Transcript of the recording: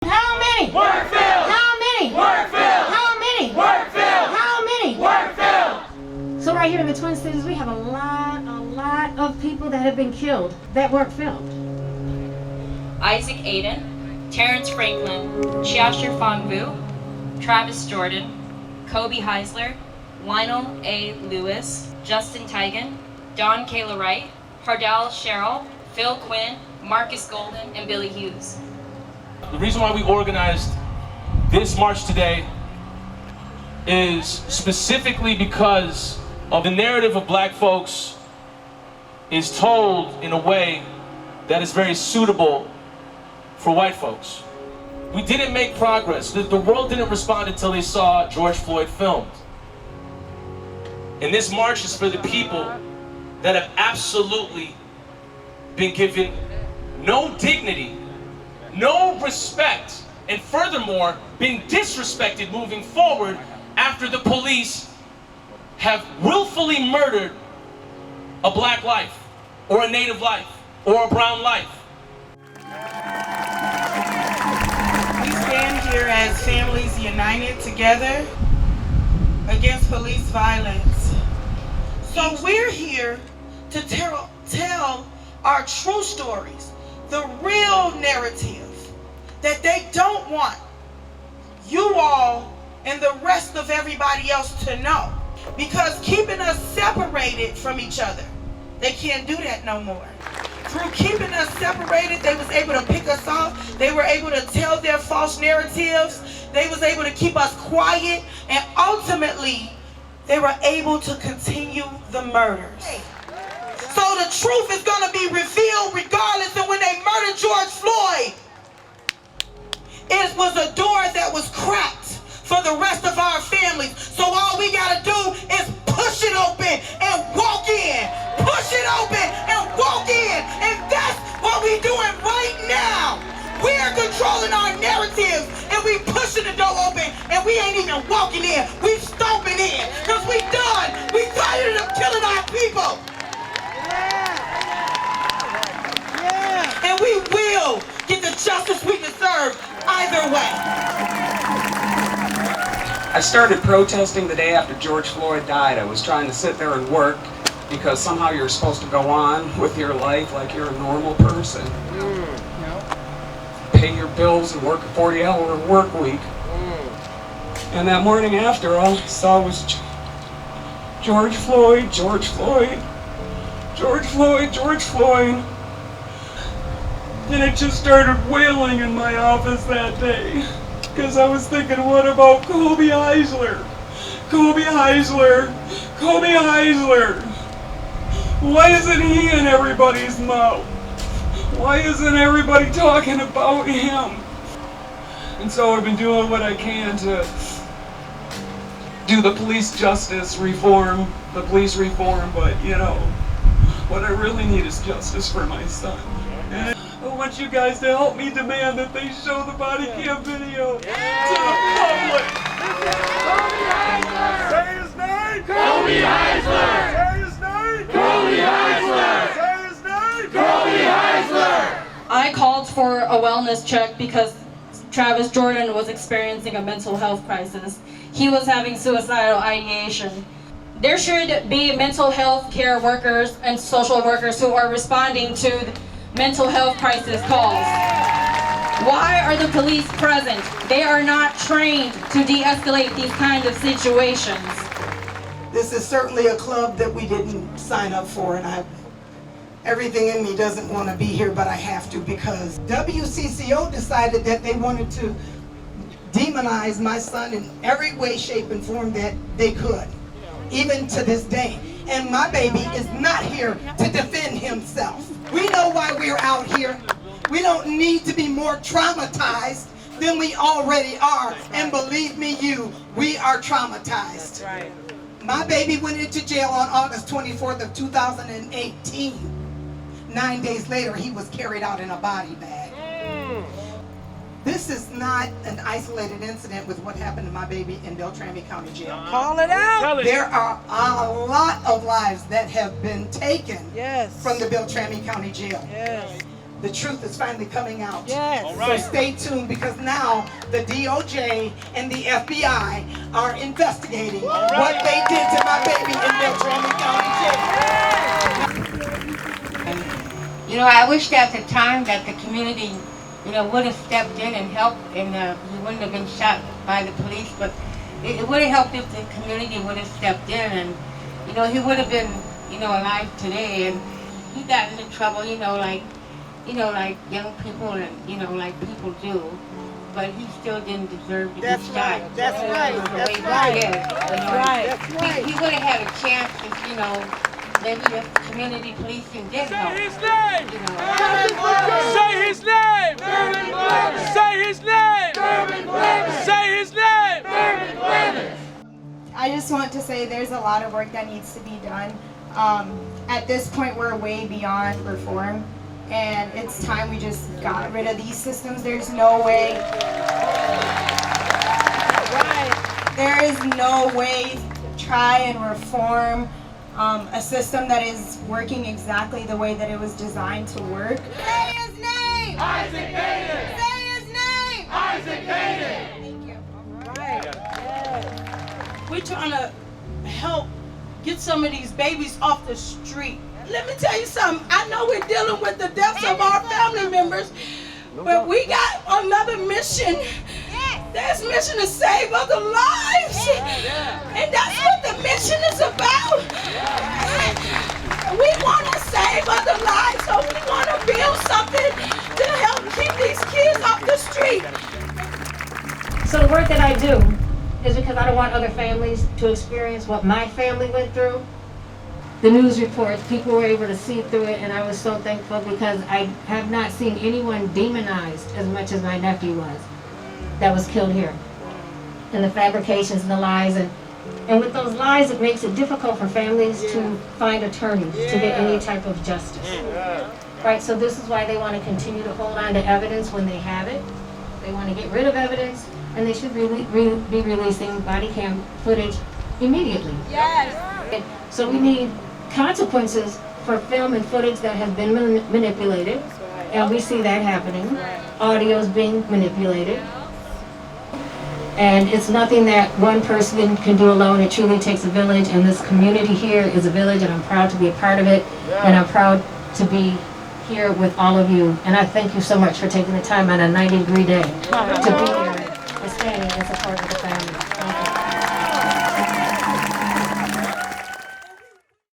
How many? Work field. How many? Work field. How many? Work field. How many? Work field. So right here in the Twin Cities, we have a lot of people that have been killed that weren't filmed. Isaac Aiden, Terrence Franklin, Xiaoxia Fangvu, Travis Jordan, Kobe Heisler, Lionel A. Lewis, Justin Tigan, Don Kayla Wright, Hardell Sherrill, Phil Quinn, Marcus Golden, and Billy Hughes. The reason why we organized this march today is specifically because of the narrative of black folks is told in a way that is very suitable for white folks. We didn't make progress. The world didn't respond until they saw George Floyd filmed. And this march is for the people that have absolutely been given no dignity, no respect, and furthermore, been disrespected moving forward after the police have willfully murdered a black life, or a native life, or a brown life. We stand here as families united together against police violence. So we're here to tell our true stories, the real narrative that they don't want you all and the rest of everybody else to know. Because keeping us separated from each other, they can't do that no more. Through keeping us separated, they was able to pick us off. They were able to tell their false narratives. They was able to keep us quiet. And ultimately, they were able to continue the murders. So the truth is going to be revealed regardless. And when they murdered George Floyd, it was a door that was cracked for the rest of our families. So all we got to do is push it open and walk in. Push it open and walk in. And that's what we're doing right now. We're controlling our narratives and we pushing the door open and we ain't even walking in. We stomping in because we done. We tired of killing our people. And we will get the justice we deserve either way. I started protesting the day after George Floyd died. I was trying to sit there and work because somehow you're supposed to go on with your life like you're a normal person. Pay your bills and work a 40-hour work week. And that morning after, all I saw was George Floyd, George Floyd, George Floyd, George Floyd. And it just started wailing in my office that day. Because I was thinking, what about Kobe Heisler? Kobe Heisler! Kobe Heisler! Why isn't he in everybody's mouth? Why isn't everybody talking about him? And so I've been doing what I can to do the police justice reform, the police reform, but you know, what I really need is justice for my son. And I want you guys to help me demand that they show the body cam video to the public. Say his name. Kobe Heisler. Say his name. Kobe Heisler. Say his name. Kobe Heisler. I called for a wellness check because Travis Jordan was experiencing a mental health crisis. He was having suicidal ideation. There should be mental health care workers and social workers who are responding to mental health crisis calls. Why are the police present? They are not trained to de-escalate these kinds of situations. This is certainly a club that we didn't sign up for, and everything in me doesn't want to be here, but I have to because WCCO decided that they wanted to demonize my son in every way, shape, and form that they could, even to this day. And my baby is not here to defend himself. We know why we're out here. We don't need to be more traumatized than we already are. And believe me, we are traumatized. Right. My baby went into jail on August 24th of 2018. 9 days later, he was carried out in a body bag. This is not an isolated incident with what happened to my baby in Beltrami County Jail. Call it out. There are a lot of lives that have been taken from the Beltrami County Jail. the truth is finally coming out. Yes. All right. So stay tuned, because now the DOJ and the FBI are investigating what they did to my baby in Beltrami County Jail. You know, I wish at the time that the community, you know, would have stepped in and helped, and he wouldn't have been shot by the police, but it would have helped if the community would have stepped in, and, you know, he would have been, you know, alive today. And he got into trouble, you know, like young people and, you know, like people do. But he still didn't deserve to be shot. That's right. That's He right. would have had a chance if, you know, maybe if community policing did help. Say his name! You know. Say his name! Say his name! Say his name! I just want to say there's a lot of work that needs to be done. At this point, we're way beyond reform, and it's time we just got rid of these systems. There's no way. There is no way to try and reform a system that is working exactly the way that it was designed to work. Say his name! Isaac Hayden! Say his name! Isaac Hayden! Thank you. We're trying to help get some of these babies off the street. Let me tell you something. I know we're dealing with the deaths of our family members, but we got another mission. This mission to save other lives. And that's what the mission is about. We want to save other lives, so we want to build something to help keep these kids off the street. So the work that I do is because I don't want other families to experience what my family went through. The news reports, people were able to see through it, and I was so thankful because I have not seen anyone demonized as much as my nephew was, that was killed here. And the fabrications and the lies, and with those lies, it makes it difficult for families to find attorneys to get any type of justice. Right, so this is why they want to continue to hold on to evidence when they have it. They want to get rid of evidence, and they should be releasing body cam footage immediately. Yes. So we need consequences for film and footage that has been manipulated, and we see that happening. Audio is being manipulated. And it's nothing that one person can do alone. It truly takes a village, and this community here is a village, and I'm proud to be a part of it, and I'm proud to be here with all of you. And I thank you so much for taking the time on a 90-degree day to be here.